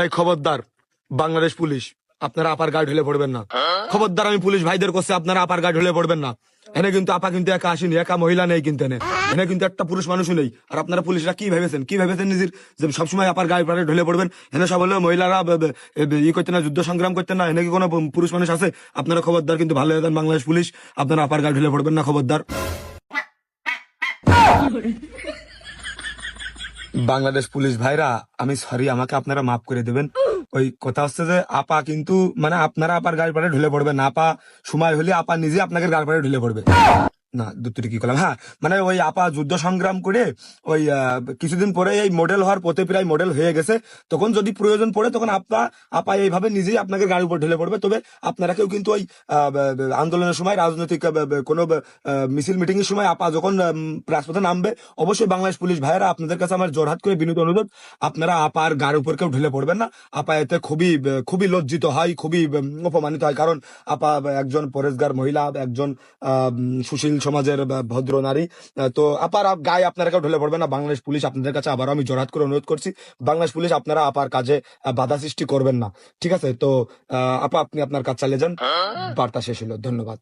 এই খবরদার, বাংলাদেশ পুলিশ, আপনারা আপার গায়ে ঢুলে পড়বেন না। খবরদার, আমি পুলিশ ভাইদের কাছে আপনারা আপার গায়ে ঢুলে পড়বেন না। এনে কিন্তু আপা কিন্তু একা আসেনি, একা মহিলা নেই কিন্তু এনে কিন্তু একটা পুরুষ মানুষও নেই। আর আপনারা পুলিশরা কি ভেবেছেন নিজের যে সবসময় আপার গায়ে পাড়ে ঢুলে পড়বেন? এনে সব হলো মহিলারা ই করতে না, যুদ্ধ সংগ্রাম করতে না, এনে কি কোনো পুরুষ মানুষ আছে? আপনারা খবরদার কিন্তু ভালো হয়ে যান বাংলাদেশ পুলিশ, আপনারা আপার গায়ে ঢুলে পড়বেন না, খবরদার। বাংলাদেশ পুলিশ ভাইরা, আমি সরি, আমাকে আপনারা মাফ করে দেবেন। ওই কথা হচ্ছে যে আপা কিন্তু মানে আপনারা আপার গাড়ি পাড়ে ঢুলে পড়বেন না। আপা সময় হলে আপা নিজে আপনাকে গাড়ি পাড়ে ঢুলে পড়বে না। দুটি কি করলাম, হ্যাঁ, মানে ওই আপা যুদ্ধ সংগ্রাম করে ওই কিছুদিন পরে এই মডেল হওয়ার পথে প্রায় মডেল হয়ে গেছে। তখন যদি প্রয়োজন পড়ে তখন আপা এইভাবে নিজেই আপনাকে গাড়ির উপর ঢেলে পড়বে। তবে আপনারা কেউ কিন্তু ওই আন্দোলনের সময়, রাজনৈতিক কোনো মিছিল মিটিং এর সময় আপা যখন রাজপথে নামবে, অবশ্যই বাংলাদেশ পুলিশ ভাইয়েরা আপনাদের কাছে আমার জোরহাত করে বিনীত অনুরোধ, আপনারা আপার গাড়ির উপর কেউ ঢেলে পড়বেন না। আপা এতে খুবই লজ্জিত হয়, খুবই অপমানিত হয়। কারণ আপা একজন পরেশগার মহিলা, একজন সুশীল সমাজের ভদ্র নারী। তো আপার গায়ে আপনারা কেউ ঢলে পড়বেন না। বাংলাদেশ পুলিশ আপনাদের কাছে আবারও আমি জোরহাত করে অনুরোধ করছি, বাংলাদেশ পুলিশ আপনারা আপার কাজে বাধা সৃষ্টি করবেন না, ঠিক আছে? তো আপা, আপনি আপনার কাজ চালিয়ে যান। বার্তা শেষ হলো, ধন্যবাদ।